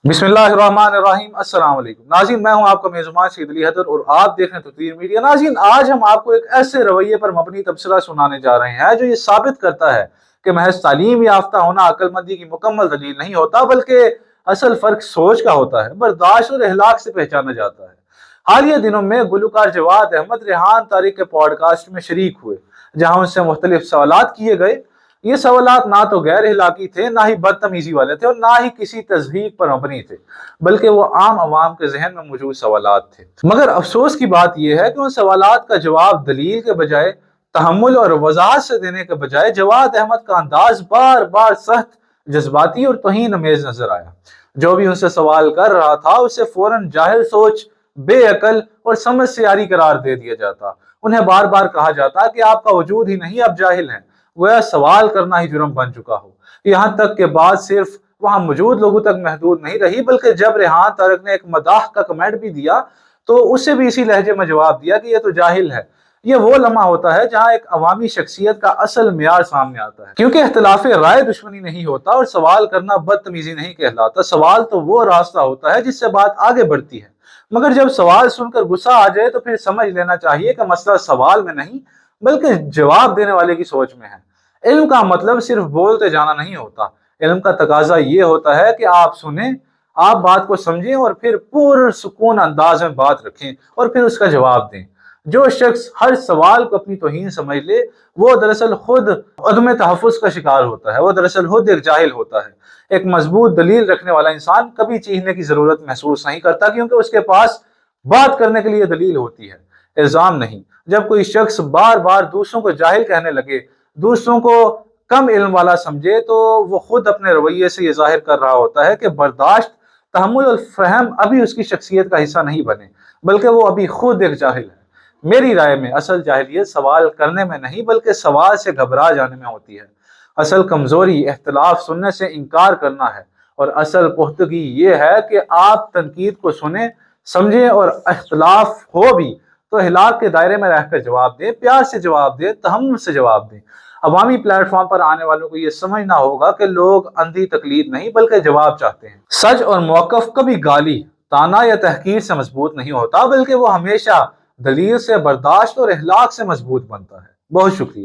बिस्मिल्लाहिर्रहमानिर्रहीम। अस्सलाम वालेकुम नाज़रीन, मैं हूं आपका मेज़बान सईद अली हैदर और आप देख रहे हैं तस्वीर मीडिया। नाज़रीन, आज हम आपको एक ऐसे रवैये पर मबनी तबसरा सुनाने जा रहे हैं जो ये साबित करता है कि महज तालीम याफ्ता होना अक्लमंदी की मुकम्मल दलील नहीं होता, बल्कि असल फर्क सोच का होता है, बर्दाश्त और अखलाक से पहचाना जाता है। हालिया दिनों में गुलकार जवाद अहमद रेहान तारिक के पॉडकास्ट में शरीक हुए, जहां उनसे मुख्तलिफ सवालात किए गए। ये सवालात ना तो गैर इखलाकी थे, ना ही बदतमीजी वाले थे, और ना ही किसी तज़हीक पर मबनी थे, बल्कि वो आम आवाम के जहन में मौजूद सवालात थे। मगर अफसोस की बात यह है कि उन सवालात का जवाब दलील के बजाय, तहम्मुल और वजाहत से देने के बजाय, जवाद अहमद का अंदाज बार बार सख्त, जज्बाती और तौहीन अमेज नजर आया। जो भी उनसे सवाल कर रहा था उसे फौरन जाहिल सोच, बेअकल और समझ से यारी करार दे दिया जाता। उन्हें बार बार कहा जाता कि आपका वजूद ही नहीं, आप जाहिल हैं। गोया सवाल करना ही जुर्म बन चुका हो। यहाँ तक के बात सिर्फ वहां मौजूद लोगों तक महदूद नहीं रही, बल्कि जब रेहान तारिक ने एक मदाह का कमेंट भी दिया तो उसे भी इसी लहजे में जवाब दिया कि यह तो जाहिल है। यह वो लम्हा होता है जहां एक अवामी शख्सियत का असल मियार सामने आता है, क्योंकि इख्तिलाफ राय दुश्मनी नहीं होता और सवाल करना बदतमीजी नहीं कहलाता। सवाल तो वो रास्ता होता है जिससे बात आगे बढ़ती है। मगर जब सवाल सुनकर गुस्सा आ जाए तो फिर समझ लेना चाहिए कि मसला सवाल में नहीं, बल्कि जवाब देने वाले की सोच में है। इल्म का मतलब सिर्फ बोलते जाना नहीं होता। इल्म का तकाजा ये होता है कि आप सुने, आप बात को समझें और फिर पुरसुकून अंदाज में बात रखें और फिर उसका जवाब दें। जो शख्स हर सवाल को अपनी तौहीन समझ ले, वो दरअसल खुद अदम तहफ़्फ़ुज़ का शिकार होता है। वो दरअसल खुद एक जाहिल होता है। एक मजबूत दलील रखने वाला इंसान कभी चीखने की जरूरत महसूस नहीं करता, क्योंकि उसके पास बात करने के लिए दलील होती है, इल्जाम नहीं। जब कोई शख्स बार बार दूसरों को जाहिल कहने लगे, दूसरों को कम इल्म वाला समझे, तो वो खुद अपने रवैये से ये जाहिर कर रहा होता है कि बर्दाश्त, तहम्मुल और फहम अभी उसकी शख्सियत का हिस्सा नहीं बने, बल्कि वो अभी खुद एक जाहिल है। मेरी राय में असल जाहिलियत सवाल करने में नहीं, बल्कि सवाल से घबरा जाने में होती है। असल कमजोरी इख्तिलाफ सुनने से इनकार करना है, और असल पुख्तगी ये है कि आप तनकीद को सुने, समझें और इख्तिलाफ हो भी तो हिलाक के दायरे में रहकर जवाब दें, प्यार से जवाब दें, तहम्मुल से जवाब दें। अवामी प्लेटफॉर्म पर आने वालों को यह समझना होगा कि लोग अंधी तकलीद नहीं, बल्कि जवाब चाहते हैं। सच और मौक़िफ़ कभी गाली, ताना या तहकीर से मजबूत नहीं होता, बल्कि वो हमेशा दलील से, बर्दाश्त और इखलाक से मजबूत बनता है। बहुत शुक्रिया।